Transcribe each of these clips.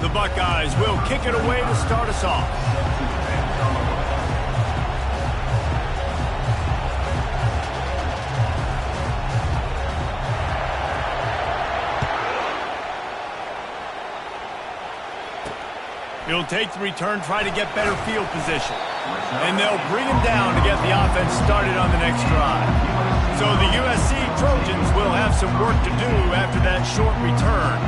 The Buckeyes will kick it away to start us off. He'll take the return, try to get better field position. And they'll bring him down to get the offense started on the next drive. So the USC Trojans will have some work to do after that short return.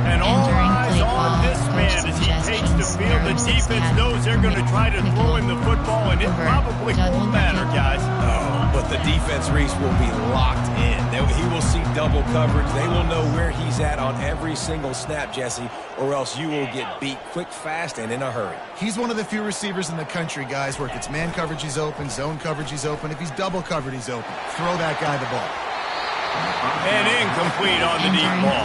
And all eyes on this man as he takes the field. The defense knows they're going to try to throw him the football, and it probably won't matter, guys. Oh, but the defense, Reese, will be locked in. He will see double coverage. They will know where he's at on every single snap, Jesse, or else you will get beat quick, fast, and in a hurry. He's one of the few receivers in the country, guys, where if it's man coverage, he's open, zone coverage, he's open. If he's double covered, he's open. Throw that guy the ball. And incomplete on the deep ball.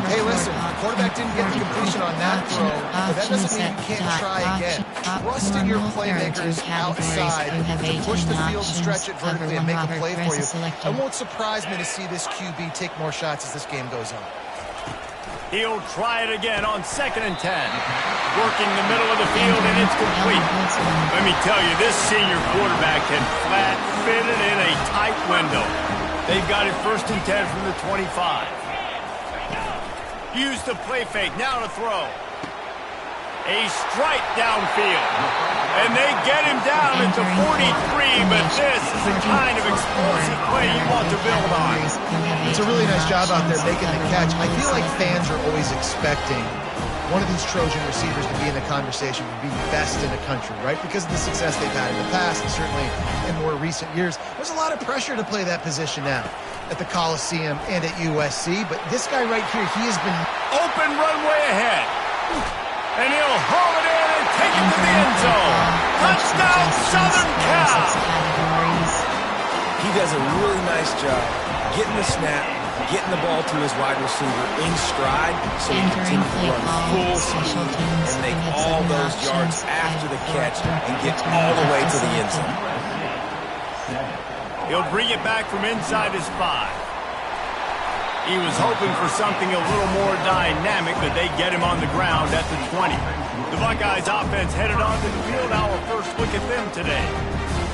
Hey, listen, the quarterback didn't get the completion on that throw, but that doesn't mean you can't try again. Trust in your playmakers outside to push the field, stretch it vertically, and make a play for you. It won't surprise me to see this QB take more shots as this game goes on. He'll try it again on 2nd and 10. Working the middle of the field, and it's complete. Let me tell you, this senior quarterback can flat fit it in a tight window. They've got it 1st and 10 from the 25. Use the play fake, now to throw. A strike downfield. And they get him down at the 43, but this is the kind of explosive play you want to build on. It's a really nice job out there making the catch. I feel like fans are always expecting one of these Trojan receivers to be in the conversation for being best in the country, right? Because of the success they've had in the past and certainly in more recent years. There's a lot of pressure to play that position now at the Coliseum and at USC, but this guy right here, he has been open runway ahead. And he'll haul it in and take it to the end zone. Touchdown, Southern Cal! He does a really nice job getting the snap, getting the ball to his wide receiver in stride so he can continue to run full speed and make all those yards after the catch and get all the way to the end zone. He'll bring it back from inside his 5. He was hoping for something a little more dynamic, but they get him on the ground at the 20. The Buckeyes offense headed onto the field. Our first look at them today.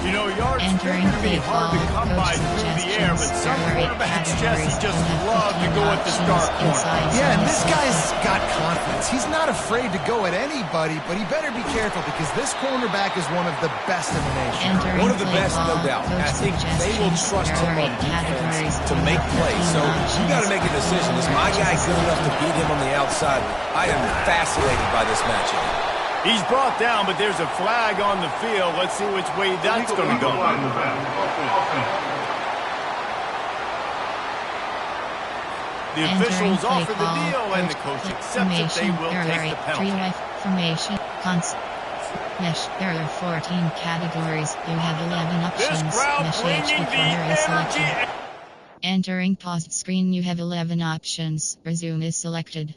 You know, yards can be hard to come by through the air, but some quarterbacks, Jesse, just love to go at the start point. Yeah, and this guy's got confidence. He's not afraid to go at anybody, but he better be careful because this cornerback is one of the best in the nation. One of the best, no doubt. I think they will trust him on defense to make plays. So you got to make a decision. Is my guy good enough to beat him on the outside? I am fascinated by this matchup. He's brought down, but there's a flag on the field. Let's see which way that's going to go. The officials offer the deal, and the coach accepts it. They will take the penalty. Formation, there are 14 categories. You have 11 options. This crowd bringing the energy. Entering paused screen, you have 11 options. Resume is selected.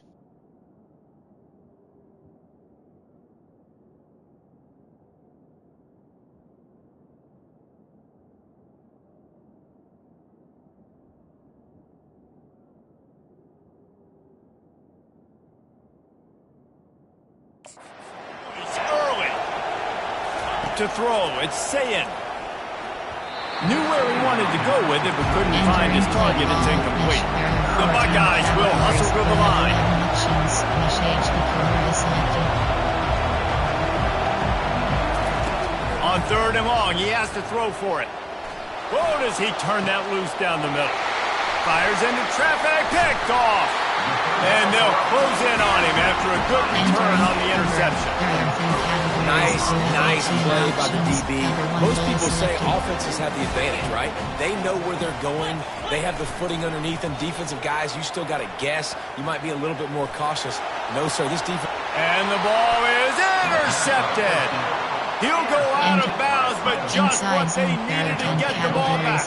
To throw, it's Sayin. Knew where he wanted to go with it, but couldn't find his target. It's incomplete. The Buckeyes will hustle to the line. On 3rd and long, he has to throw for it. Whoa, does he turn that loose down the middle? Fires into traffic, picked off. And they'll close in on him after a good return on the interception. Nice play by the DB. Most people say offenses have the advantage, right? They know where they're going. They have the footing underneath them. Defensive guys, you still got to guess. You might be a little bit more cautious. No, sir, this defense... And the ball is intercepted. He'll go out of bounds, but just what they needed to get the ball back.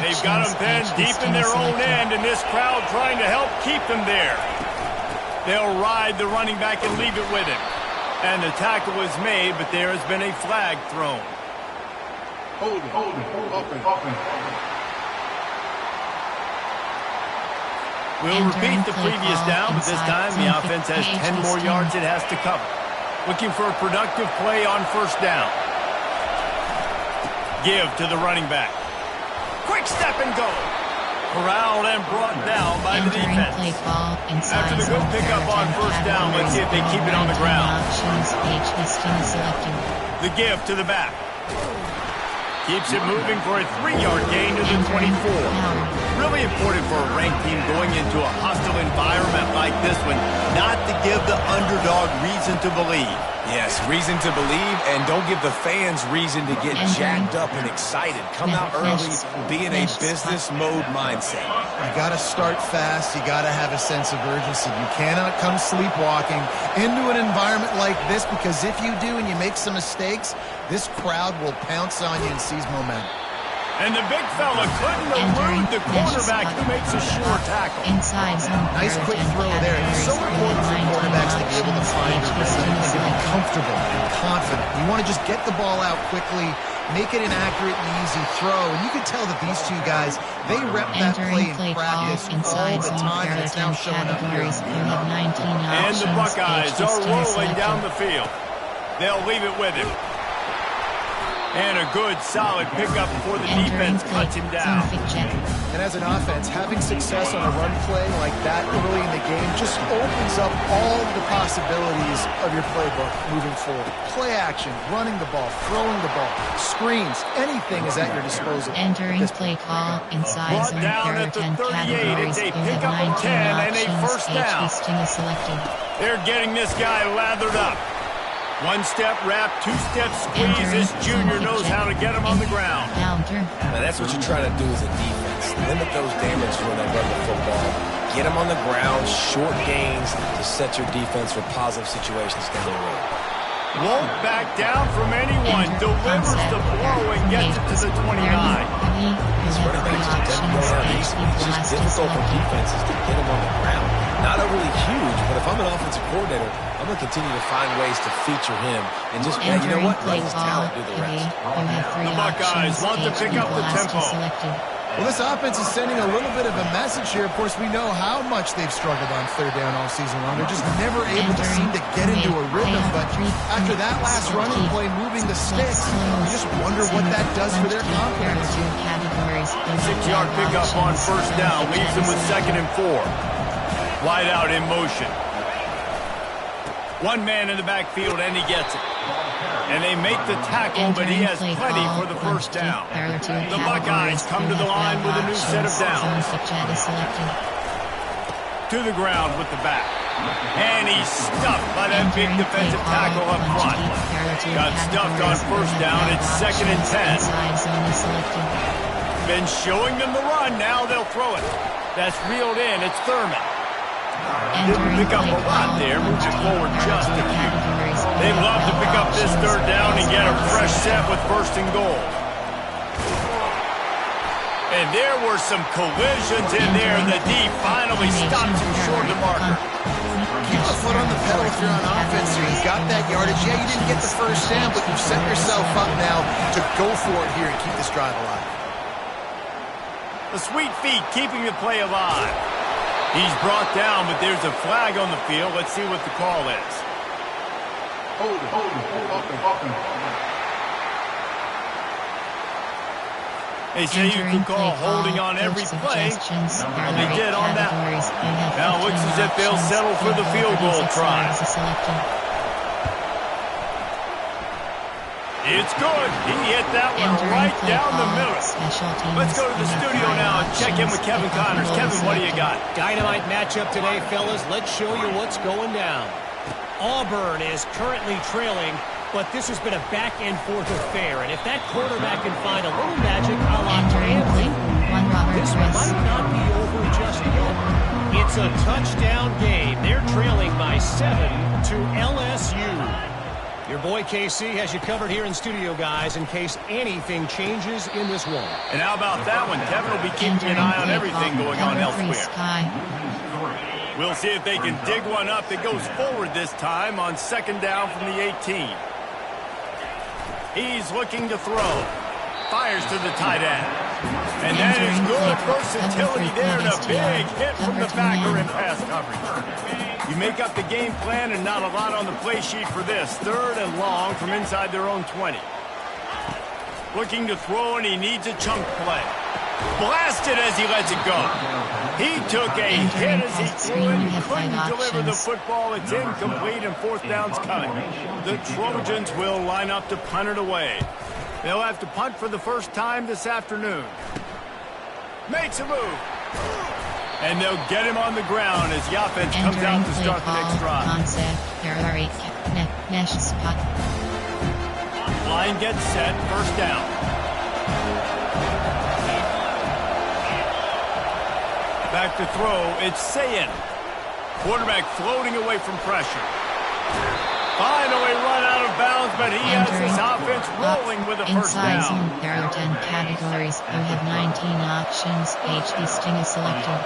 They've got them pinned deep in their own end, and this crowd trying to help keep them there. They'll ride the running back and leave it with him. And the tackle is made, but there has been a flag thrown. Hold it, open. We'll repeat the previous down, but this time the offense has 10 more yards it has to cover. Looking for a productive play on first down. Give to the running back. Quick step and go. Corralled and brought down by the defense. After the good pickup on first down, let's see if they keep it on the ground. The give to the back. Keeps it moving for a 3-yard gain to the 24. Really important for a ranked team going into a hostile environment like this one, not to give the underdog reason to believe. Yes, reason to believe, and don't give the fans reason to get jacked up and excited. Come out early, be in a business mode mindset. You got to start fast. You got to have a sense of urgency. You cannot come sleepwalking into an environment like this, because if you do and you make some mistakes, this crowd will pounce on you and seize momentum. And the big fella couldn't elude the quarterback who makes a sure tackle. Nice quick throw there. It's so important for quarterbacks to be able to find a rhythm and to be comfortable and confident. You want to just get the ball out quickly, make it an accurate and easy throw. And you can tell that these two guys, they rep that play in practice all the time, and it's now showing up here. And the Buckeyes are rolling down the field. They'll leave it with him. And a good, solid pickup before the defense cuts him down. And as an offense, having success on a run play like that early in the game just opens up all the possibilities of your playbook moving forward. Play action, running the ball, throwing the ball, screens, anything is at your disposal. Entering play call inside zone. Down at the 38, it's a pickup of 10 and a first down. They're getting this guy lathered up. One step wrap, 2 steps squeeze. This junior knows how to get him on the ground. Now that's what you're trying to do as a defense. Limit those damages when they run the football. Get them on the ground, short gains to set your defense for positive situations down the road. Won't back down from anyone. Delivers the blow and gets it to the 29. This running back just doesn't go down easy. It's just difficult for defenses to get him on the ground. Not overly huge, but if I'm an offensive coordinator, I'm going to continue to find ways to feature him and just, you know what, let his talent do the rest. The Buckeyes want to pick up the tempo. Well, this offense is sending a little bit of a message here. Of course, we know how much they've struggled on third down all season long. They're just never able to seem to get into a rhythm. But after that last running play, moving the sticks, you just wonder what that does for their confidence. 6-yard pickup on first down leaves them with 2nd and 4. Wide out in motion. One man in the backfield, and he gets it. And they make the tackle, but he has plenty for the first down. The Buckeyes come to the line with a new set of downs. To the ground with the back. And he's stuffed by that big defensive tackle up front. Got stuffed on first down. It's 2nd and 10. Been showing them the run. Now they'll throw it. That's reeled in. It's Thurman. Didn't pick up a lot there, moved it forward just a few. They love to pick up this third down and get a fresh set with 1st and goal. And there were some collisions in there. The D finally stops him short of the marker. Keep the foot on the pedal if you're on offense here. You got that yardage. Yeah, you didn't get the first down, but you've set yourself up now to go for it here and keep this drive alive. The sweet feet keeping the play alive. He's brought down, but there's a flag on the field. Let's see what the call is. Hold him. They say you can call holding on every play. They did on that one. Now it looks as if they'll settle for the field goal try. It's good. He hit that one right down the middle. Let's go to the studio now and check in with Kevin Connors. Kevin, what do you got? Dynamite matchup today, fellas. Let's show you what's going down. Auburn is currently trailing, but this has been a back-and-forth affair. And if that quarterback can find a little magic a la Ramsey, this might not be over just yet. It's a touchdown game. They're trailing by 7 to LSU. Your boy KC has you covered here in studio, guys, in case anything changes in this one. And how about that one? Kevin will be keeping an eye on everything going on elsewhere. We'll see if they can dig one up that goes forward this time on 2nd down from the 18. He's looking to throw. Fires to the tight end. And that is good versatility there, and a big hit from the backer in pass coverage. You make up the game plan and not a lot on the play sheet for this. 3rd and long from inside their own 20. Looking to throw, and he needs a chunk play. Blasted as he lets it go. He took a hit as he threw it, couldn't deliver the football. It's incomplete, and 4th down's coming. The Trojans will line up to punt it away. They'll have to punt for the first time this afternoon. Makes a move. And they'll get him on the ground as the offense comes out to start the next drive. Line gets set, 1st down. Back to throw, it's Sayin. Quarterback floating away from pressure. Finally run out of bounds, but he has his offense rolling with a first down. There are 10 categories. You have 19 options. HD Sting is selected.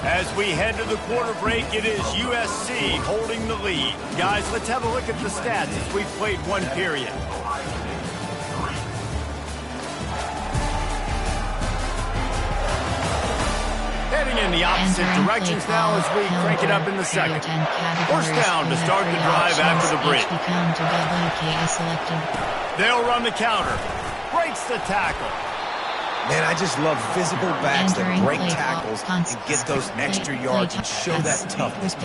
As we head to the quarter break, it is USC holding the lead. Guys, let's have a look at the stats as we've played one period. Heading in the opposite directions now as we crank it up in the second. 1st down to start the drive after the break. They'll run the counter. Breaks the tackle. Man, I just love physical backs that break tackles and get those extra yards and show that toughness.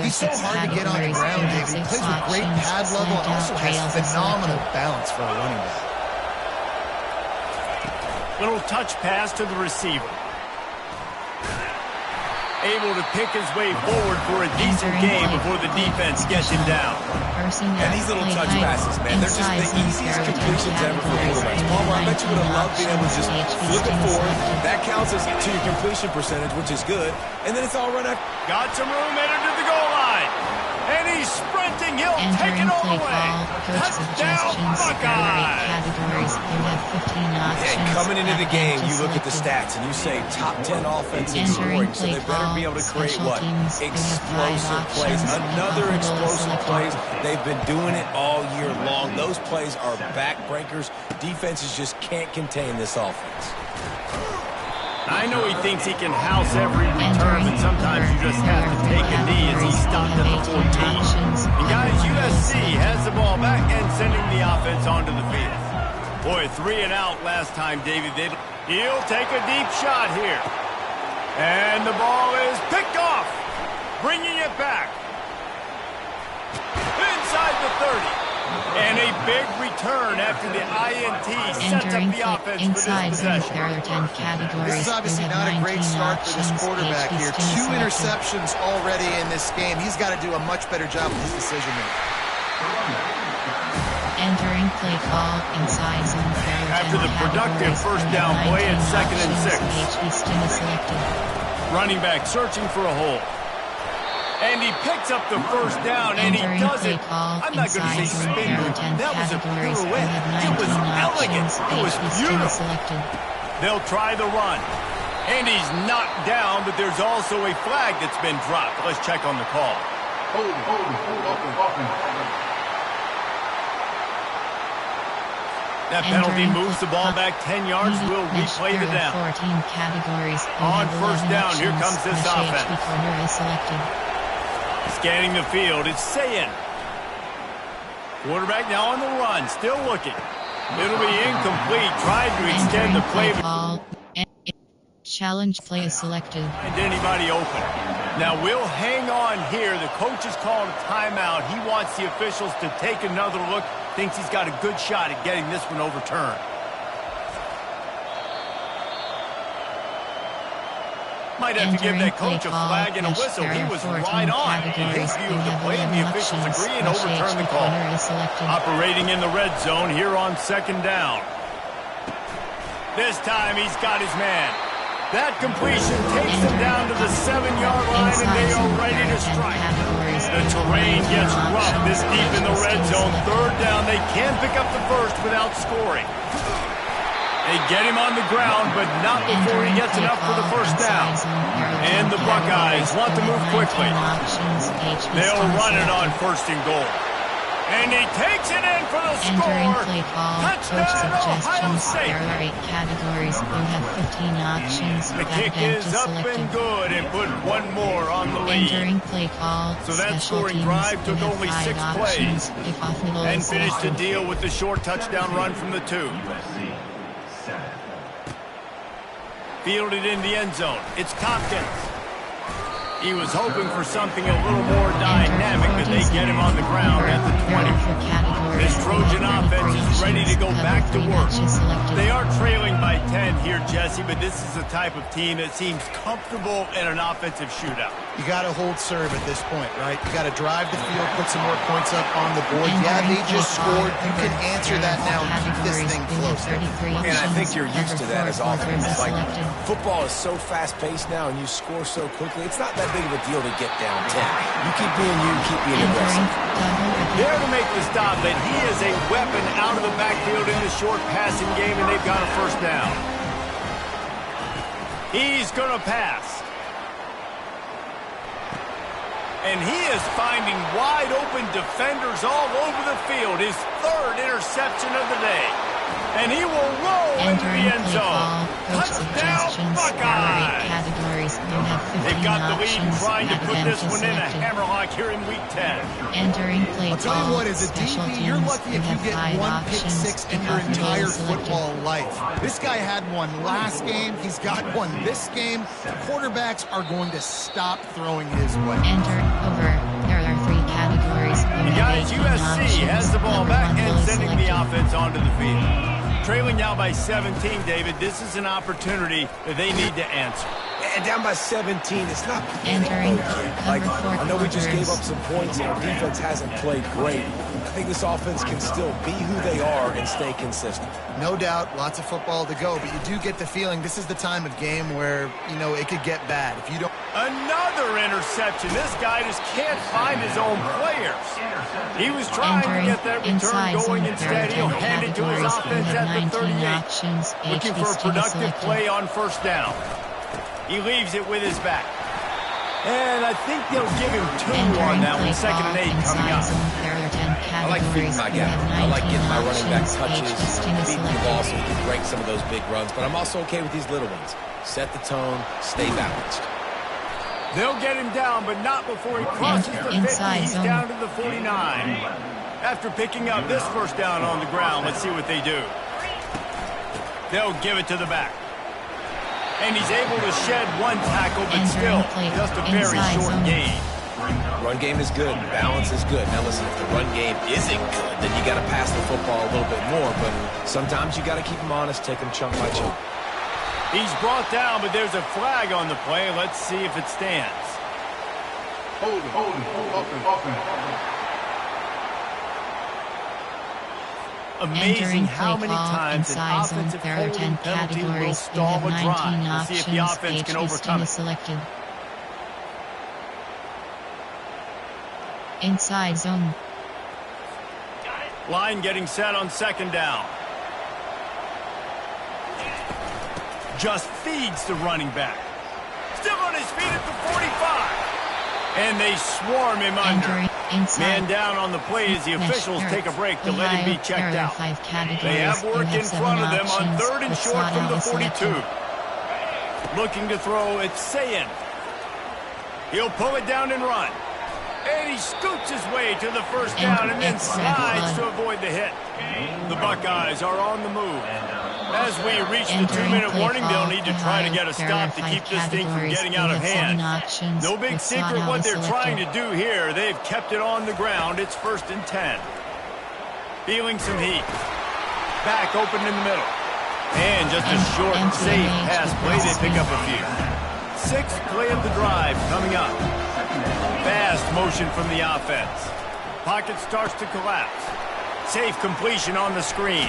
He's so hard to get on the ground, David. He plays with great pad level and also has phenomenal balance for a running back. Little touch pass to the receiver. Able to pick his way forward for a decent game before the defense gets him down. And these little touch passes, man, they're just the easiest completions ever for quarterbacks. Palmer, I bet you would have loved being able to just flip it forward. That counts as to your completion percentage, which is good. And then it's all run up. Got some room, headed to the goal line. And he's sprinting. He'll take it all the way. Touchdown, Buckeyes. And coming into the game, you look at the stats and you say top 10 offensive scoring, so they better be able to create what? Explosive plays. Another explosive plays. They've been doing it all year long. Those plays are backbreakers. Defenses just can't contain this offense. I know he thinks he can house every return, but sometimes you just have to take a knee as he stopped at the 14. And guys, USC has the ball back and sending the offense onto the field. Boy, 3 and out last time, David. He'll take a deep shot here. And the ball is picked off, bringing it back. Inside the 30. And a big return after the INT sets up the offense for this possession. There are 10 categories. This is obviously not a great start for this quarterback here. 2 interceptions already in this game. He's got to do a much better job with his decision making. Entering play call inside zone. After the productive first down play at 2nd and 6. Running back searching for a hole. And he picks up the first down, and he does it. I'm not going to say spin move. That was a pirouette. It was elegant. It was beautiful. They'll try the run. And he's knocked down, but there's also a flag that's been dropped. Let's check on the call. Hold on. That penalty moves the ball back 10 yards. We'll replay the down. 14 categories. On first down, here comes this offense. Scanning the field, it's Sayin. Quarterback now on the run, still looking. It'll be incomplete. Tried to extend the play. Challenge play is selected. Find anybody open. Now we'll hang on here. The coach has called a timeout. He wants the officials to take another look. Thinks he's got a good shot at getting this one overturned. Might have to give that coach a flag and a whistle. He was right on in his view of the play, and the officials agree and overturn the call. Operating in the red zone here on 2nd down. This time he's got his man. That completion takes them down to the 7-yard line, and they are ready to strike. The terrain gets rough this deep in the red zone. 3rd down, they can pick up the first without scoring. They get him on the ground, but not before he gets enough for the first down. And the Buckeyes want to move quickly. They'll run it on 1st and goal. And he takes it in for the Entering score. play call, Touchdown, coach Ohio suggestions. State. There are 8 categories. You have 15 options. The That kick event is up selected. and good and put one more on the lead. Entering play call, So that special scoring teams. drive You took have only 5 6 options. plays. If off middle And is finished the selected. deal with the short touchdown run from the 2. Fielded in the end zone. It's Tompkins. He was hoping for something a little more dynamic, but they get him on the ground at the 20. This Trojan offense is ready to go back to work. They are trailing by 10 here, Jesse, but this is the type of team that seems comfortable in an offensive shootout. You got to hold serve at this point, right? You got to drive the field, put some more points up on the board. Yeah, they just scored. You can answer that now and keep this thing close. And I think you're used to that as offense. Like, football is so fast-paced now, and you score so quickly. It's not that big of a deal to get down 10. You keep being aggressive. There to make the stop, but he is a weapon out of the backfield in the short passing game, and they've got a first down. He's going to pass. And he is finding wide-open defenders all over the field. His 3rd interception of the day. And he will roll into the end zone. Touchdown, Buckeyes! Categories. You have 15 They've got the lead options. trying to That put event this is one in a selected. hammerlock here in Week 10. Entering play I'll tell you call, what, as a special DB, you're teams. lucky You if you have get 5 one pick options. six in If your off middle entire is selected. football life. This guy had one last game. He's got one this game. The quarterbacks are going to stop throwing his way. Enter over. There are 3 categories. You You have guys, 18 USC options. has the ball Number back 1 and is sending the selected. offense onto the field. Trailing now by 17, David. This is an opportunity that they need to answer. And down by 17, it's not Entering like, number 4 I know we just gave quarters. up some points and our defense hasn't played great. I think this offense can still be who they are and stay consistent. No doubt, lots of football to go, but you do get the feeling this is the time of game where, you know, it could get bad. If you don't... Another interception. This guy just can't find his own players. He was trying to get that return going. Instead, he'll hand it to his offense at the 38. Looking for a productive play on first down. He leaves it with his back. And I think they'll give him 2 on that one. 2nd and 8 coming up. I like feeding my guy. I like getting my running back touches, feeding the ball so he can break some of those big runs. But I'm also okay with these little ones. Set the tone, stay balanced. They'll get him down, but not before he crosses the 50. He's down to the 49. After picking up this first down on the ground, let's see what they do. They'll give it to the back. And he's able to shed 1 tackle, but still just a very short gain. Run game is good. Balance is good. Now listen, if the run game isn't good, then you got to pass the football a little bit more. But sometimes you got to keep them honest, take them chunk by chunk. He's brought down, but there's a flag on the play. Let's see if it stands. Hold it, offense. Amazing how many times an offensive holding penalty will stall a drive. We'll see if the offense can overcome it. Selected. Inside zone. Line getting set on 2nd down. Just feeds the running back. Still on his feet at the 45. And they swarm him under. Man down on the play as the officials take a break to let him be checked out. They have work in front of them on 3rd and short from the 42. Looking to throw, it's Sayin. He'll pull it down and run. And he scoots his way to the first down and then slides to avoid the hit. The Buckeyes are on the move. As we reach the 2-minute warning, they'll need to try to get a stop to keep this thing from getting out of hand. No big secret what they're trying to do here. They've kept it on the ground. It's 1st and 10. Feeling some heat. Back open in the middle. And just a short, safe pass play. They pick up a few. 6th play of the drive coming up. Fast motion from the offense. Pocket starts to collapse. Safe completion on the screen.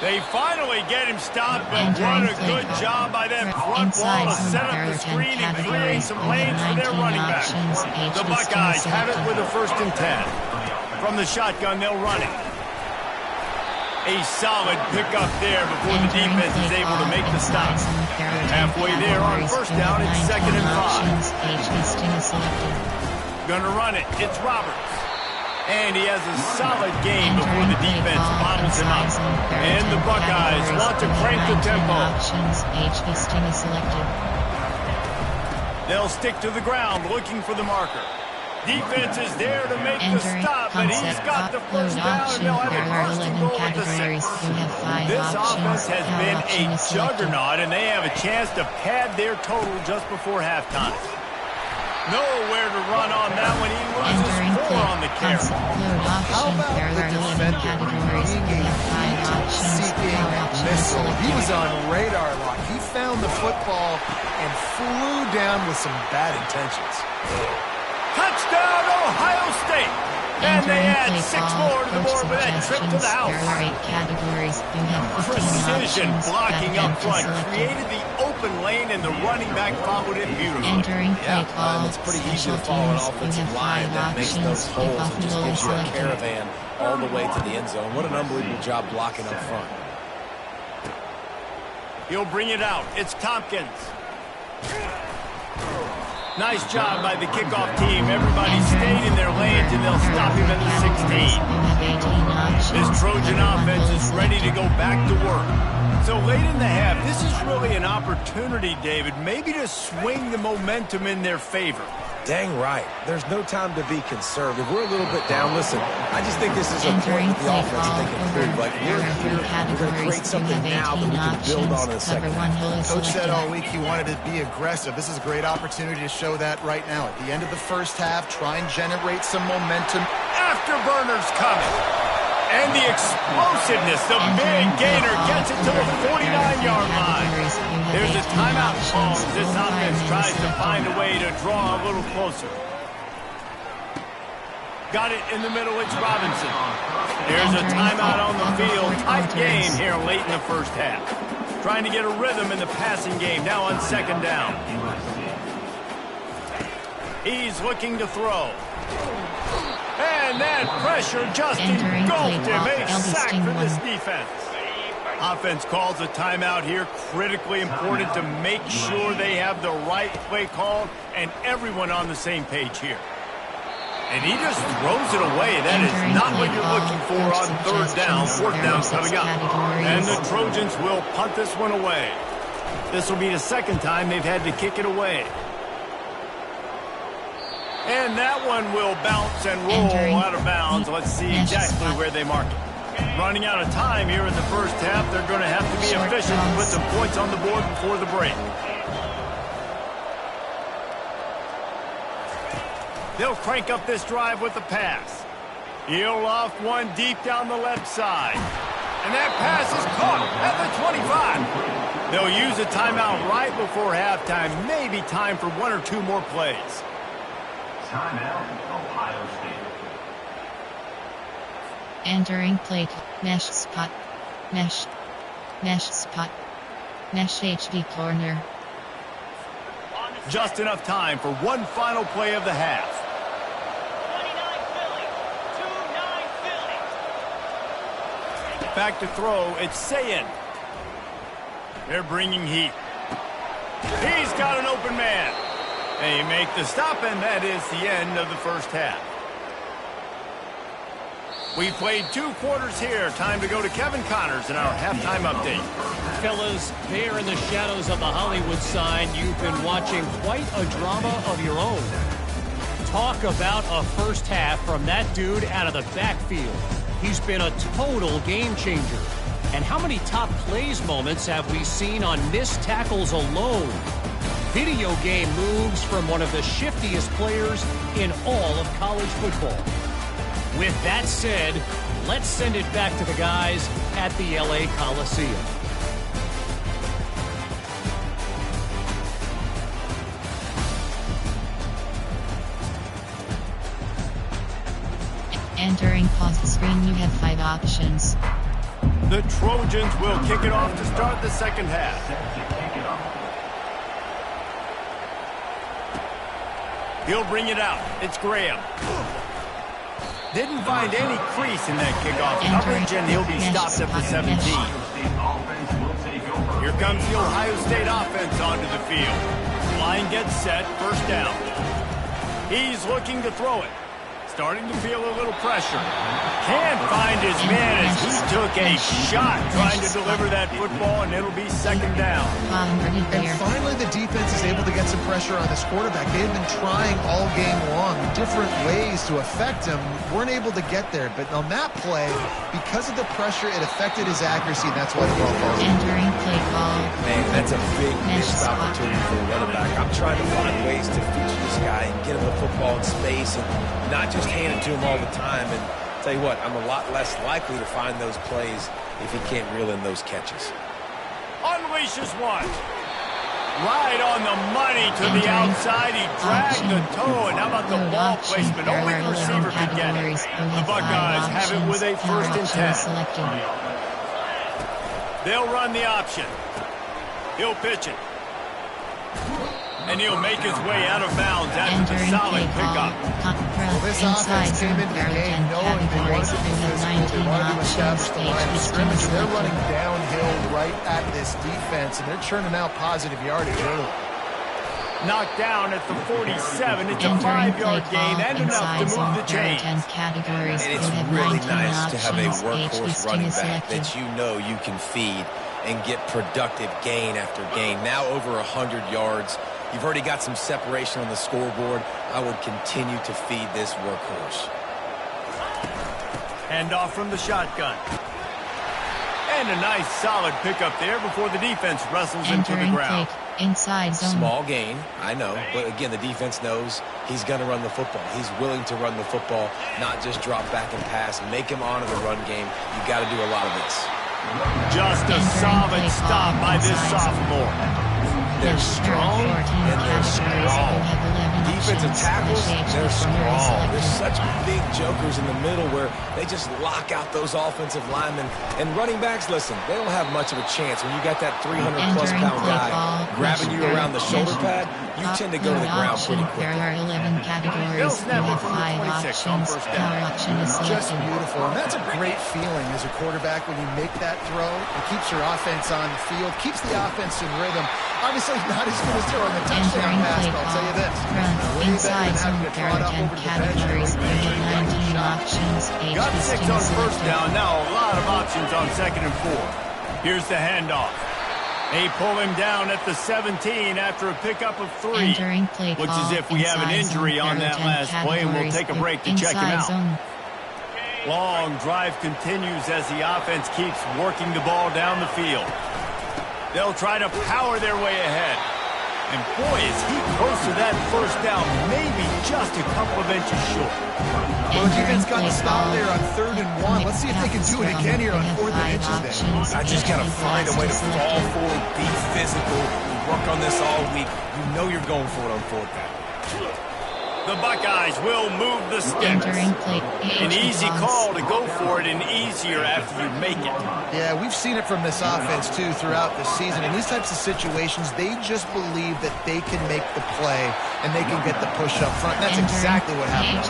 They finally get him stopped, but what a good job by that front wall to set up the screen and create some lanes for their running back. The Buckeyes have it with a 1st and 10. From the shotgun, they'll run it. A solid pickup there before the defense is able to make the stop. Halfway there on 1st down, it's 2nd and 5. Gonna run it. It's Roberts. And he has a solid game before the defense bottles him up. And the Buckeyes want to crank the tempo. They'll stick to the ground looking for the marker. Defense is there to make the stop, but he's got the first down, and they'll have a first and goal at the 6. This offense has been a juggernaut, and they have a chance to pad their total just before halftime. Nowhere to run on that one. He loses 4 on the carry. How about the defender seeking missile? He was on radar lock. He found the football and flew down with some bad intentions. Touchdown, Ohio State! And they add 6 more to the board with that trip to the house. Precision blocking up front created the open lane, and the running back followed it beautifully. Yeah, it's pretty easy to follow an offensive line that makes those holes and just gives you a caravan all the way to the end zone. What an unbelievable job blocking up front. He'll bring it out. It's Tompkins. Nice job by the kickoff team. Everybody stayed in their lanes, and they'll stop him at the 16. This Trojan offense is ready to go back to work. So late in the half, this is really an opportunity, David, maybe to swing the momentum in their favor. Dang right. There's no time to be conservative. We're a little bit down. Listen, I just think this is a point with the offense they can improve. Like, we're here, we're going to create something now that we can build on in the second half. Coach said all week he wanted to be aggressive. This is a great opportunity to show that right now. At the end of the first half, try and generate some momentum. Afterburners coming. And the explosiveness, the big gainer gets it to the 49-yard line. There's a timeout call as this offense tries to find a way to draw a little closer. Got it in the middle, it's Robinson. There's a timeout on the field. Tight game here late in the first half. Trying to get a rhythm in the passing game, now on 2nd down. He's looking to throw. And that pressure just engulfed him. A sack for this defense. Offense calls a timeout here. Critically important to make sure they have the right play called and everyone on the same page here. And he just throws it away. That is not what you're looking for on 3rd down. 4th down coming up. And the Trojans will punt this one away. This will be the 2nd time they've had to kick it away. And that one will bounce and roll out of bounds. Let's see exactly where they mark it. Running out of time here in the first half. They're going to have to be efficient to put some points on the board before the break. They'll crank up this drive with the pass. He'll off one deep down the left side. And that pass is caught at the 25. They'll use a timeout right before halftime. Maybe time for 1 or 2 more plays. Timeout, Ohio State. Entering plate, mesh spot, mesh spot, mesh HD corner. Just enough time for one final play of the half. 29 Philly. Back to throw, it's Sayin. They're bringing heat. He's got an open man. They make the stop, and that is the end of the first half. We played 2 quarters here. Time to go to Kevin Connors in our halftime update. Fellas, there in the shadows of the Hollywood sign, you've been watching quite a drama of your own. Talk about a first half from that dude out of the backfield. He's been a total game changer. And how many top plays moments have we seen on missed tackles alone? Video game moves from one of the shiftiest players in all of college football. With that said, let's send it back to the guys at the LA Coliseum. Entering pause screen, you have 5 options. The Trojans will kick it off to start the second half. He'll bring it out. It's Graham. Didn't find any crease in that kickoff coverage, and he'll be stopped at the 17. Here comes the Ohio State offense onto the field. Line gets set, first down. He's looking to throw it. Starting to feel a little pressure. Can't find his man as he took a shot trying to deliver that football, and it'll be second down. And finally, the defense is able to get some pressure on this quarterback. They had been trying all game long different ways to affect him. Weren't able to get there. But on that play, because of the pressure, it affected his accuracy, and that's why the ball falls. Entering play call. Man, that's a big missed opportunity for the running back. I'm trying to find ways to feature this guy and get him the football in space and not just hand it to him all the time. And tell you what, I'm a lot less likely to find those plays if he can't reel in those catches. Unleashes one. Right on the money to the outside. He dragged the toe, and how about the ball placement? Only the receiver could get it. The Buckeyes have it with a 1st and 10. They'll run the option. He'll pitch it. And he'll make his way out of bounds after the solid pickup. Well, this offense came into the game knowing they wanted to be physical. They wanted to establish the line of scrimmage. They're running downhill right at this defense, and they're churning out positive yardage early. Knocked down at the 47. It's a 5-yard gain and enough to move the chains. And it's really nice to have a workhorse running back that you know you can feed and get productive gain after gain. Now over 100 yards. You've already got some separation on the scoreboard. I would continue to feed this workhorse. Handoff from the shotgun. And a nice solid pickup there before the defense wrestles into the ground. Inside zone. Small gain, I know. But again, the defense knows he's going to run the football. He's willing to run the football, not just drop back and pass. Make him honor the run game. You got to do a lot of this. Just a solid stop by this sophomore. They're strong, and they're strong. Defensive tackles, they're strong. There's such big jokers in the middle where they just lock out those offensive linemen. And running backs, listen, they don't have much of a chance. When you got that 300-plus pound guy grabbing you around the shoulder pad, you tend to go to the ground pretty quick. There are 11 categories. You have 5 options. Power option is Just selected. beautiful. And that's a great feeling as a quarterback when you make that throw. It keeps your offense on the field, keeps the offense in rhythm. Obviously, not as good as throwing a touchdown pass, but I'll tell you this. Inside zone, there are 10 categories. You have 19 options. Got 6 on first down. Now a lot of options on 2nd and 4. Here's the handoff. They pull him down at the 17 after a pickup of 3. Entering play Looks call. as if we have an injury on that last play, and we'll take a break to check him out. Zone. Long drive continues as the offense keeps working the ball down the field. They'll try to power their way ahead. And boy, is he close to that first down, maybe just a couple of inches short. Well, the defense got the stop there on 3rd and 1. Let's see if they can do it again here on 4th and inches there. I just got to find a way to fall forward, be physical, work on this all week. You know you're going for it on 4th down. The Buckeyes will move the sticks. An easy call to go for it and easier after you make it. Yeah, we've seen it from this offense, too, throughout the season. In these types of situations, they just believe that they can make the play and they can get the push up front. And that's exactly what happened.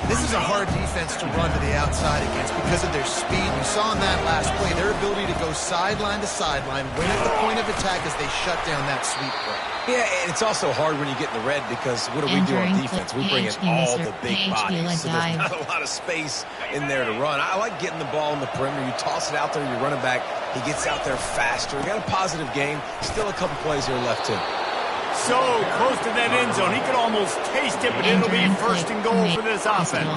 This is a hard defense to run to the outside against because of their speed. You saw in that last play their ability to go sideline to sideline, win at the point of attack as they shut down that sweep play. Yeah, and it's also hard when you get in the red because what do we do on defense? We bring in all the big bodies, so there's not a lot of space in there to run. I like getting the ball in the perimeter. You toss it out there, you run it back. He gets out there faster. We got a positive game. Still a couple plays here left, too. So close to that end zone. He could almost taste it, but it'll be 1st and goal for this offense.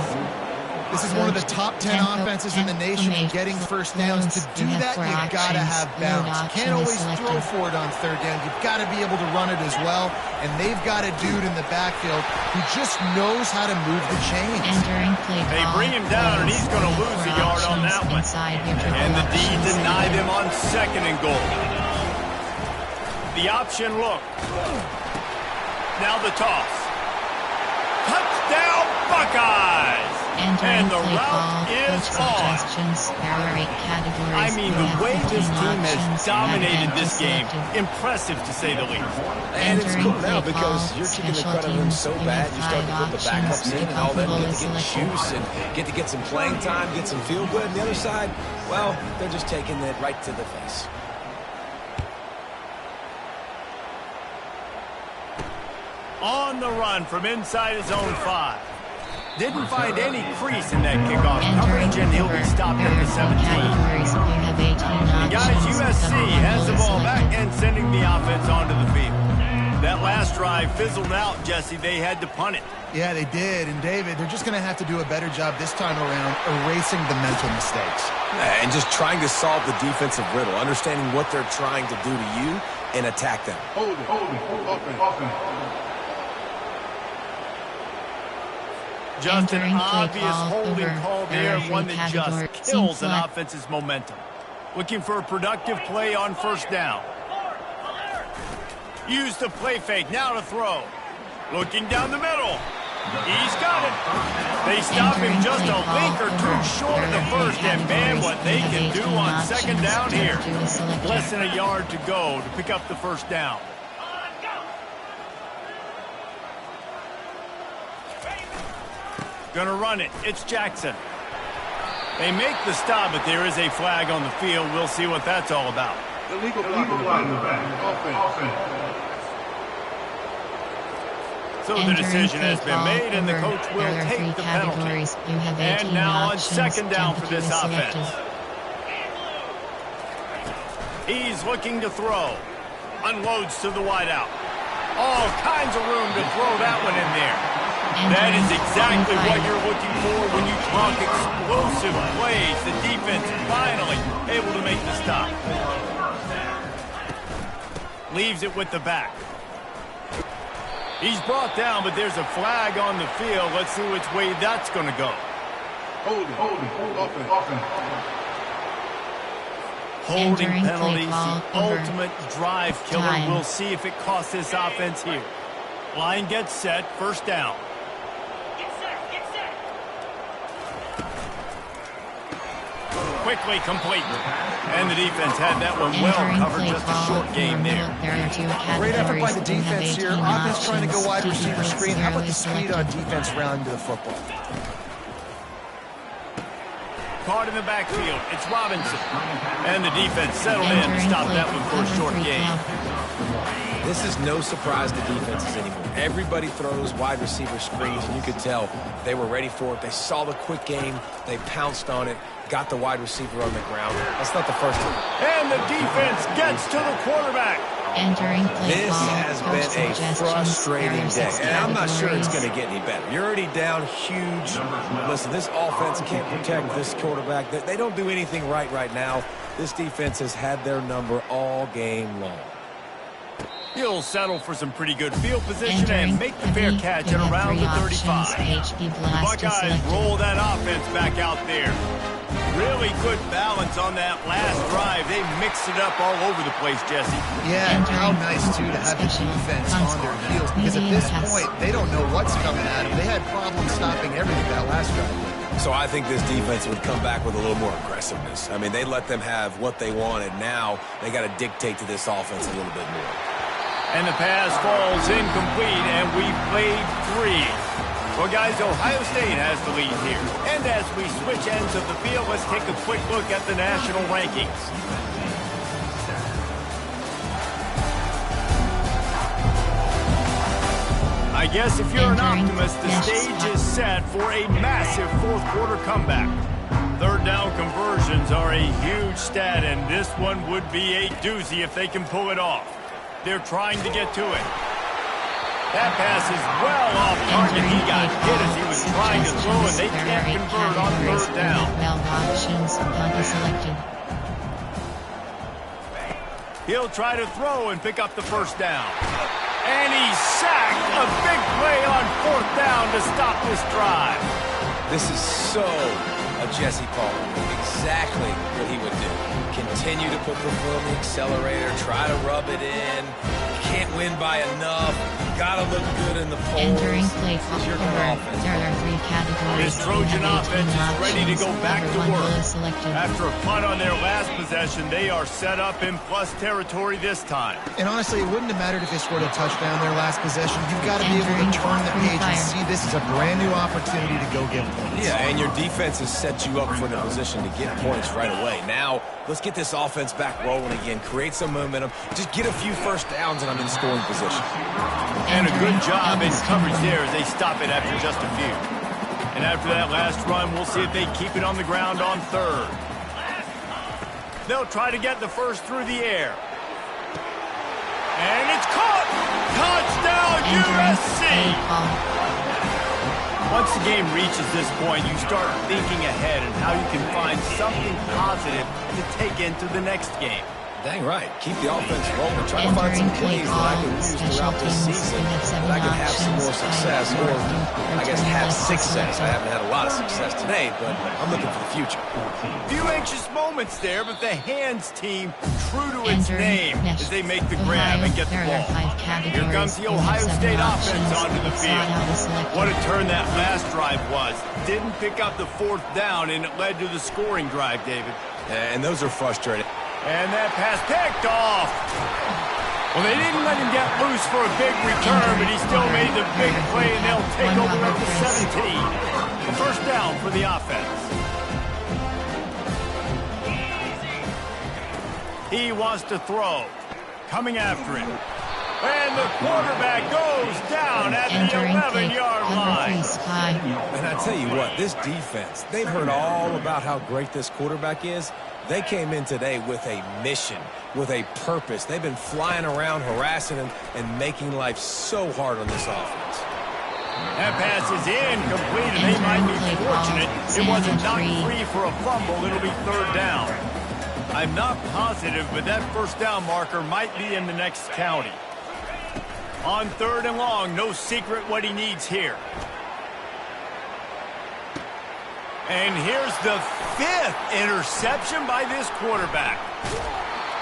This is one of the top 10 offenses in the nation in getting first downs. To do that, you've got to have balance. You can't always throw for it on 3rd down. You've got to be able to run it as well. And they've got a dude in the backfield who just knows how to move the chains. They bring him down, and he's going to lose a yard on that one. And the D deny them on 2nd and goal. The option look. Now the toss. Touchdown, Buckeyes! And the route is on. I mean, the way this team has dominated this game, impressive to say the least. And it's cool now because you're keeping the credit of them so bad, you start to put the backups in and all that, get to get juice and get to get some playing time, get some feel good. And the other side, well, they're just taking it right to the face. On the run from inside his own 5. Didn't find any crease in that kickoff coverage, and he'll be stopped at the 17. And guys, USC has the ball back and sending the offense onto the field. That last drive fizzled out, Jesse. They had to punt it. Yeah, they did. And, David, they're just going to have to do a better job this time around erasing the mental mistakes. And just trying to solve the defensive riddle, understanding what they're trying to do to you and attack them. Hold it, offense. Just an obvious holding call there, one that just kills an offense's momentum. Looking for a productive play on first down. Use the play fake, now to throw. Looking down the middle. He's got it. They stop him just a link or two short of the first, and man, what they can do on second down here. Less than a yard to go to pick up the first down. Gonna run it. It's Jackson. They make the stop, but there is a flag on the field. We'll see what that's all about. Illegal block in the back. Offense. So the decision has been made, and the coach will take the penalty. And now on second down for this offense. He's looking to throw. Unloads to the wideout. All kinds of room to throw that one in there. That is exactly what you're looking for when you talk explosive plays. The defense finally able to make the stop. Leaves it with the back. He's brought down, but there's a flag on the field. Let's see which way that's going to go. Hold it, offense. Holding penalties, the ultimate drive killer. We'll see if it costs this offense here. Line gets set, first down. Quickly complete. And the defense had that one well covered, just a short game there. Great effort by the defense here. Offense trying to go wide receiver screen. How about the speed on defense rounding to the football? Caught in the backfield. It's Robinson. And the defense settled in to stop that one for a short game. This is no surprise to defenses anymore. Everybody throws wide receiver screens, and you could tell they were ready for it. They saw the quick game. They pounced on it, got the wide receiver on the ground. That's not the first time. And the defense gets to the quarterback. This has been a frustrating day, and I'm not sure it's going to get any better. You're already down huge. Listen, this offense can't protect this quarterback. They don't do anything right now. This defense has had their number all game long. He'll settle for some pretty good field position and make the fair catch at around the 35. The Buckeyes roll that offense back out there. Really good balance on that last drive. They mixed it up all over the place, Jesse. Yeah, and how nice, too, to have the defense on their heels, because at this point, they don't know what's coming at them. They had problems stopping everything that last drive. So I think this defense would come back with a little more aggressiveness. I mean, they let them have what they wanted. Now they got to dictate to this offense a little bit more. And the pass falls incomplete, and we played three. Well, guys, Ohio State has the lead here. And as we switch ends of the field, let's take a quick look at the national rankings. I guess if you're an optimist, the stage is set for a massive fourth-quarter comeback. Third down conversions are a huge stat, and this one would be a doozy if they can pull it off. They're trying to get to it. That pass is well off target. He got hit as he was trying to throw, and they can't convert on third down. He'll try to throw and pick up the first down. And he's sacked. A big play on fourth down to stop this drive. This is so a Jesse Palmer move. Exactly what he would do. Continue to put the foot on the accelerator, try to rub it in. Can't win by enough. Gotta look good in the polls. Entering play clock over. There are three categories. This Trojan offense is ready to go back to work. After a punt on their last possession, they are set up in plus territory this time. And honestly, it wouldn't have mattered if they scored a touchdown their last possession. You've got to be able to turn the page and see this is a brand new opportunity to go get points. Yeah, and your defense has set you up for the position to get points right away. Now, let's get this offense back rolling again. Create some momentum. Just get a few first downs, and I'm in scoring position. And a good job in coverage there as they stop it after just a few. And after that last run, we'll see if they keep it on the ground on third. They'll try to get the first through the air. And it's caught! Touchdown, USC! Once the game reaches this point, you start thinking ahead and how you can find something positive to take into the next game. Dang right. Keep the offense rolling. Try to find some plays that I can use throughout this season that I can have some more success, or I guess have success. I haven't had a lot of success today, but I'm looking for the future. Few anxious moments there, but the hands team, true to its name, as they make the grab and get the ball. Here comes the Ohio State offense onto the field. What a turn that last drive was. Didn't pick up the fourth down, and it led to the scoring drive, David. And those are frustrating. And that pass picked off. Well, they didn't let him get loose for a big return, but he still made the big play, and they'll take over at the 17. The first down for the offense. He wants to throw. Coming after him. And the quarterback goes down at the 11-yard line. And I tell you what, this defense, they've heard all about how great this quarterback is. They came in today with a mission, with a purpose. They've been flying around, harassing him, and making life so hard on this offense. That pass is incomplete, and they might be fortunate it wasn't knocked free for a fumble. It'll be third down. I'm not positive, but that first down marker might be in the next county. On third and long, no secret what he needs here. And here's the 5th interception by this quarterback.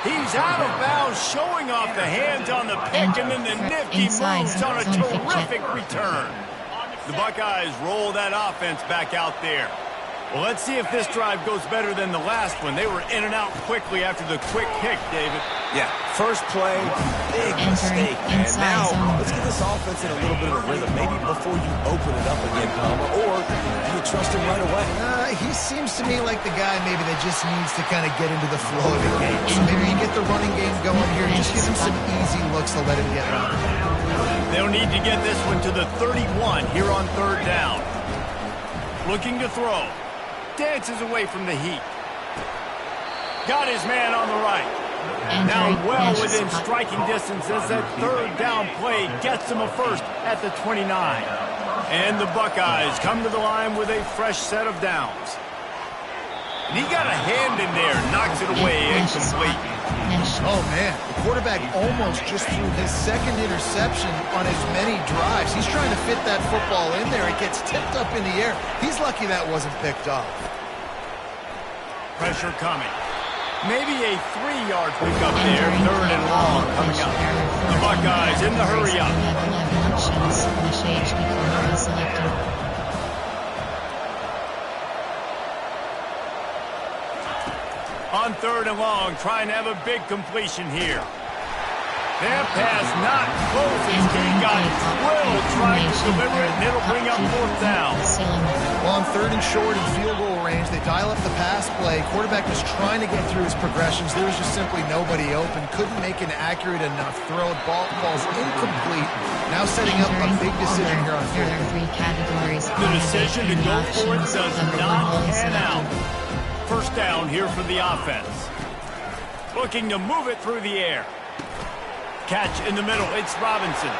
He's out of bounds, showing off the hands on the pick, and then the nifty moves on a terrific return. The Buckeyes roll that offense back out there. Well, let's see if this drive goes better than the last one. They were in and out quickly after the quick pick, David. Yeah, first play, big mistake. And now, let's get this offense in a little bit of a rhythm. Maybe before you open it up again, Palmer, or do you trust him right away? He seems to me like the guy maybe that just needs to kind of get into the flow of the game. So maybe you get the running game going here. Just give him some easy looks to let him get around. They'll need to get this one to the 31 here on third down. Looking to throw. Dances away from the heat. Got his man on the right. Now well within striking distance as that third down play gets him a first at the 29. And the Buckeyes come to the line with a fresh set of downs. And he got a hand in there, knocks it away, incomplete. Oh, man. The quarterback almost just threw his second interception on as many drives. He's trying to fit that football in there. It gets tipped up in the air. He's lucky that wasn't picked off. Pressure coming. Maybe a 3-yard pickup there. Third and long coming up. The Buckeyes in the hurry up. On third and long, trying to have a big completion here. That pass not close as he got drilled trying to deliver it, and it'll bring up fourth down. Well, on third and short and field goal range, they dial up the pass play. Quarterback was trying to get through his progressions. There was just simply nobody open. Couldn't make an accurate enough throw. Ball's incomplete. Now setting up a big decision here on fourth. The decision to go for it does not pan out. First down here for the offense. Looking to move it through the air. Catch in the middle. It's Robinson.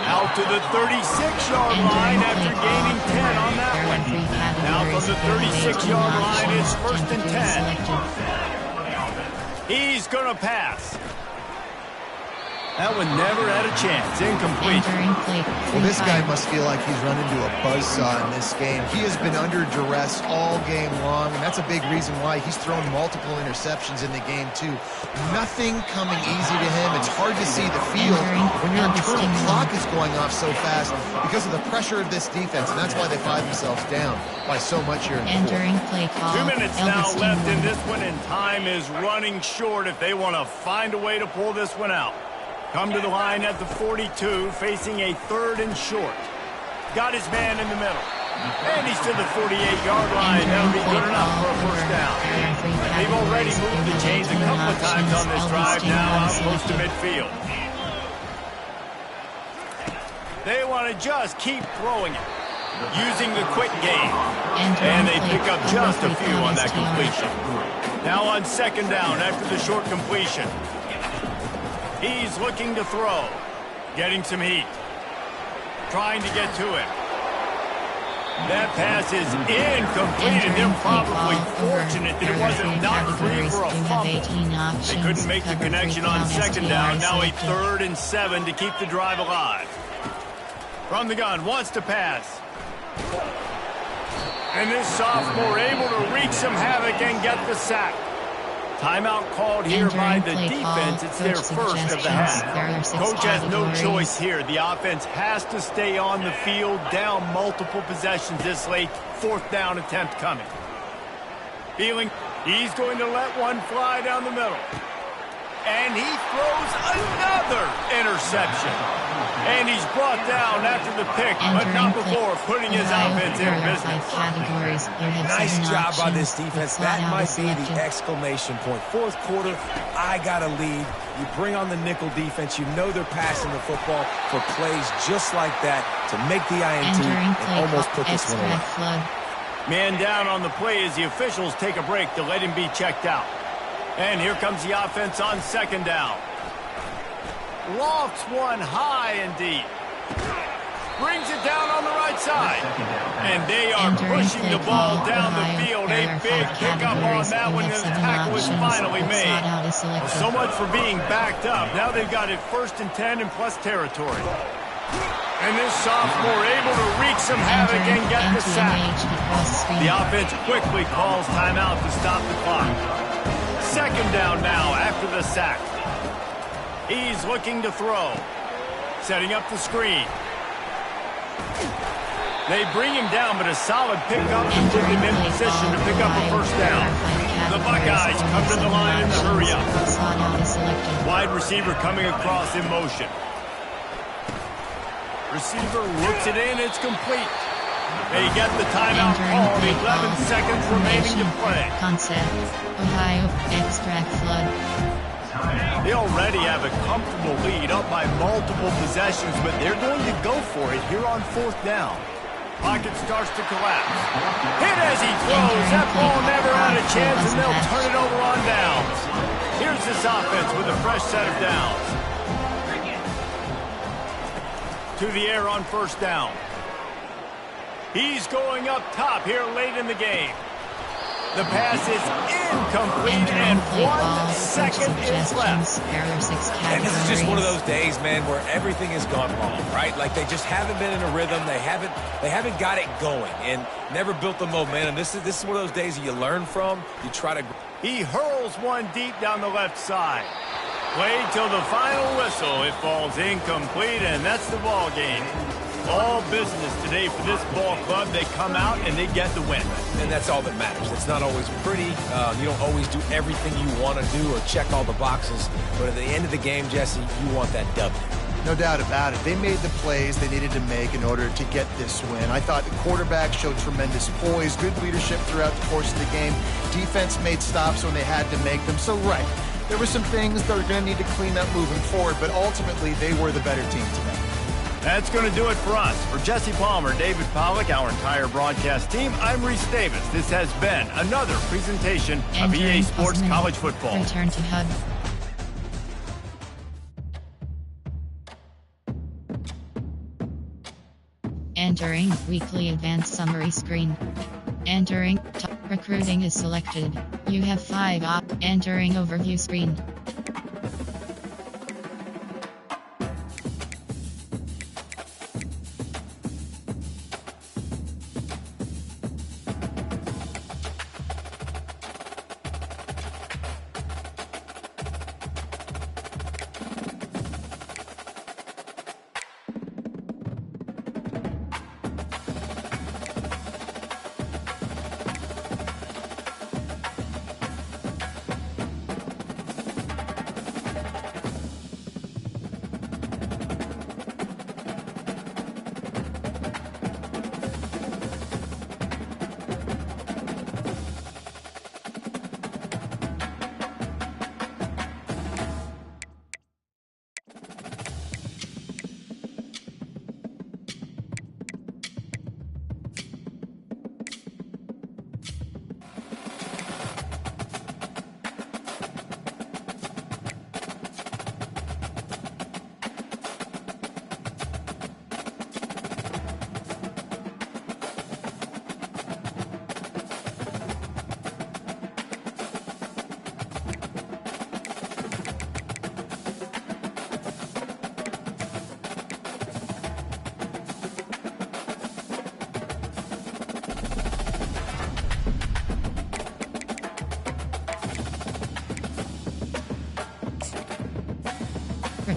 Out to the 36-yard line after gaining 10 on that one. Now from the 36-yard line, it's first and 10. He's going to pass. That one never had a chance. Incomplete. Well, this guy must feel like he's run into a buzzsaw in this game. He has been under duress all game long, and that's a big reason why he's thrown multiple interceptions in the game, too. Nothing coming easy to him. It's hard to see the field when your internal clock is going off so fast because of the pressure of this defense, and that's why they find themselves down by so much here in the fourth. 2 minutes now left in this one, and time is running short if they want to find a way to pull this one out. Come to the line at the 42, facing a third and short. Got his man in the middle. And he's to the 48-yard line. That'll be good enough for a first down. They've already moved the chains a couple of times on this drive, now out close to midfield. They want to just keep throwing it. using the quick game. And they pick up just a few on that completion. Now on second down after the short completion. He's looking to throw. Getting some heat. Trying to get to it. That pass is incomplete, and they're probably fortunate that it wasn't knocked free for a fumble. They couldn't make the connection on second down. Now a 3rd and 7 to keep the drive alive. From the gun, wants to pass. And this sophomore able to wreak some havoc and get the sack. Timeout called here by the defense. It's their first of the half. Coach has no choice here. The offense has to stay on the field, down multiple possessions this late. 4th down attempt coming. Feeling he's going to let one fly down the middle. And he throws another interception. And he's brought down after the pick, but not before putting his offense in business. Nice job by this defense. That might be the exclamation point. 4th quarter, I got a lead. You bring on the nickel defense. You know they're passing the football for plays just like that to make the INT and almost put this one away. Man down on the play as the officials take a break to let him be checked out. And here comes the offense on second down. Lofts one high and deep. Brings it down on the right side. And they are pushing the ball down the field. A big pickup on that one, and the tackle is finally made. Well, so much for being backed up. Now they've got it 1st and 10 and plus territory. And this sophomore able to wreak some havoc and get the sack. The offense quickly calls timeout to stop the clock. Second down now after the sack. He's looking to throw. Setting up the screen. They bring him down, but a solid pickup to put him in position to pick up a 1st down. The Buckeyes come to the line in the hurry up. Wide receiver coming across in motion. Receiver looks it in. It's complete. They get the timeout called. 11 seconds remaining to play. Concept. Ohio extract flood. They already have a comfortable lead up by multiple possessions, but they're going to go for it here on 4th down. Pocket starts to collapse. Hit as he throws. That ball never had a chance, and they'll turn it over on downs. Here's this offense with a fresh set of downs. To the air on 1st down. He's going up top here late in the game. The pass is incomplete, and 1 second is left. And this is just one of those days, man, where everything has gone wrong, right? Like they just haven't been in a rhythm. They haven't got it going and never built the momentum. This is one of those days that you learn from. You try to. He hurls one deep down the left side. Played till the final whistle. It falls incomplete, and that's the ball game. All business today for this ball club. They come out and they get the win. And that's all that matters. It's not always pretty. You don't always do everything you want to do or check all the boxes. But at the end of the game, Jesse, you want that W. No doubt about it. They made the plays they needed to make in order to get this win. I thought the quarterback showed tremendous poise, good leadership throughout the course of the game. Defense made stops when they had to make them. So, right, there were some things that were going to need to clean up moving forward, but ultimately they were the better team today. That's going to do it for us. For Jesse Palmer, David Pollack, our entire broadcast team, I'm Reese Davis. This has been another presentation of EA Sports College Football. Return to HUD. Entering weekly advanced summary screen. Entering top recruiting is selected. You have 5 entering overview screen.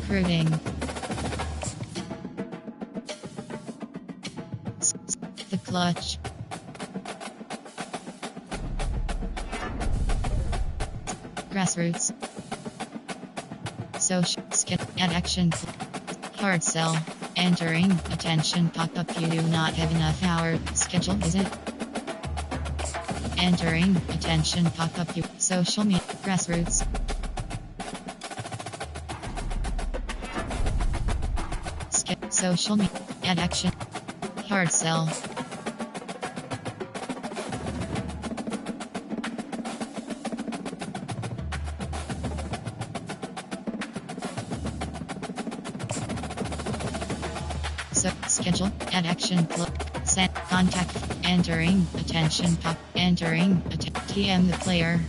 Recruiting. The clutch. Grassroots. Social. Add action. Hard sell. Entering. Attention pop-up. You do not have enough hour. Schedule visit. Entering. Attention pop-up. You. Social media. Grassroots. Social media. Add action. Hard sell. Schedule. Add action. Set. Contact. Entering. Attention pop. Entering. TM the player.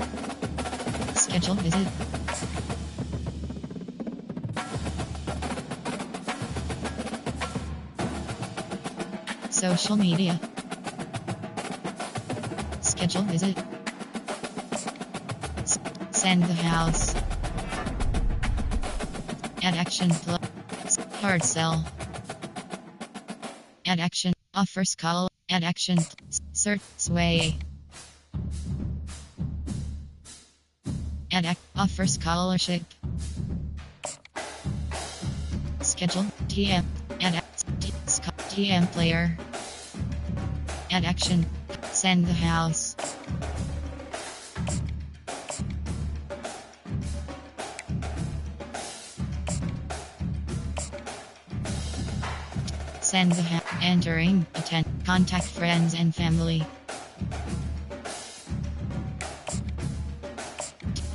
Schedule visit. Social media. Schedule visit. Send the house. Add action. Hard sell. Add action. Offers call. Add action. Search. Sway. Offer scholarship. Schedule. TM. TM player. Add action. Send the house. Send the house. Entering. Attend. Contact friends and family.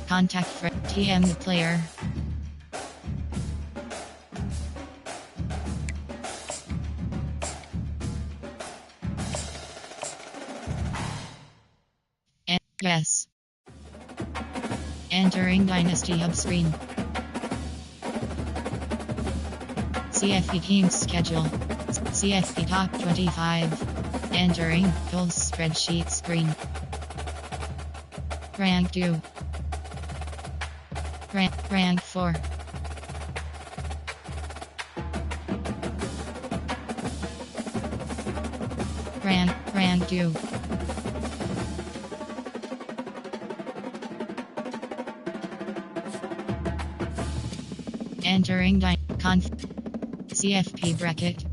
Contact TM the player. Yes. Entering Dynasty Hub screen. CFP team schedule. CFP top 25. Entering goals spreadsheet screen. Rank 2. Rank 4. Rank 2. Entering CFP bracket.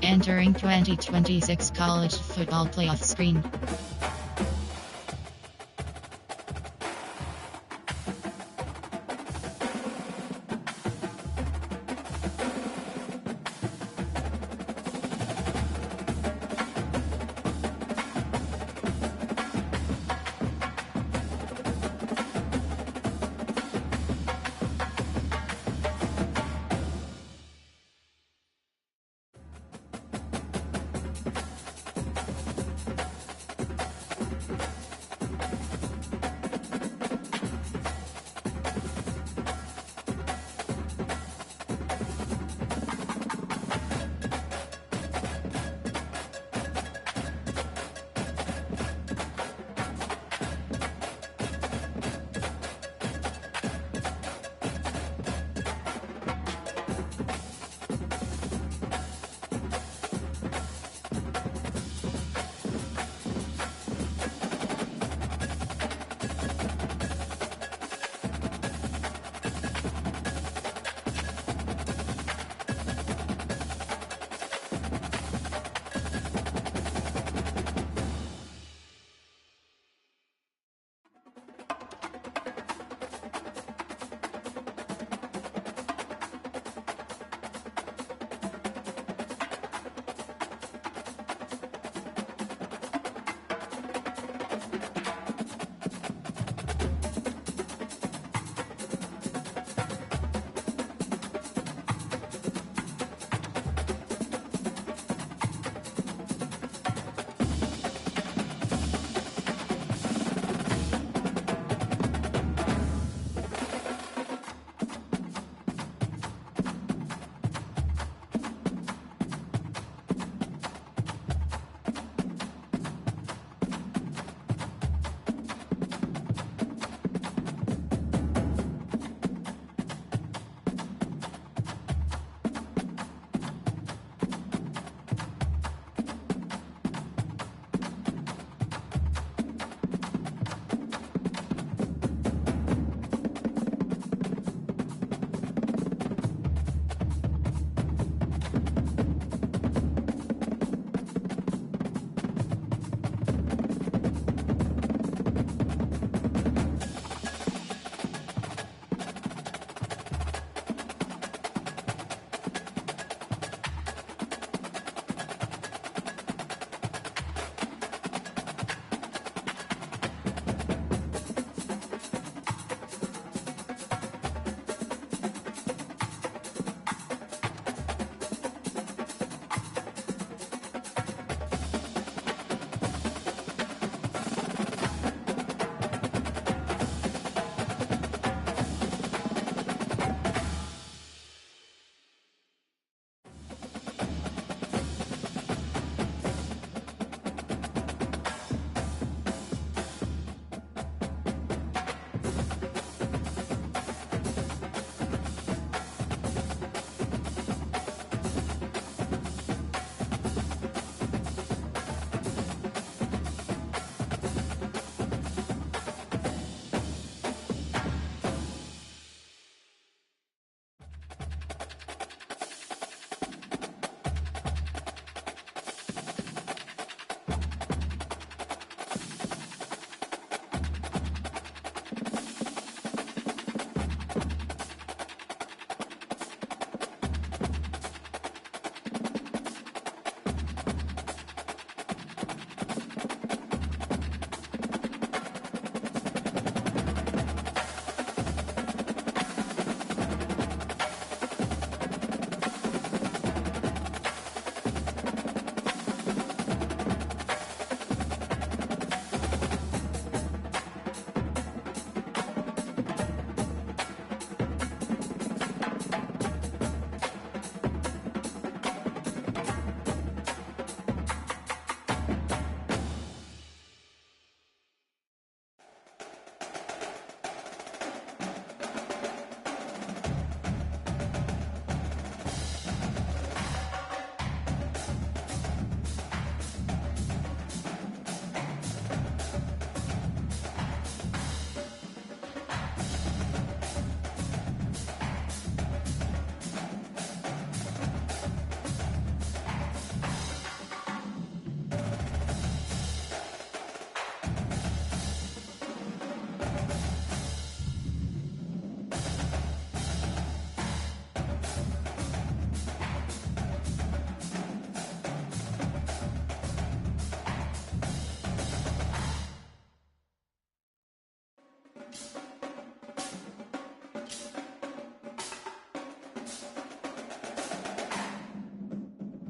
Entering 2026 college football playoff screen.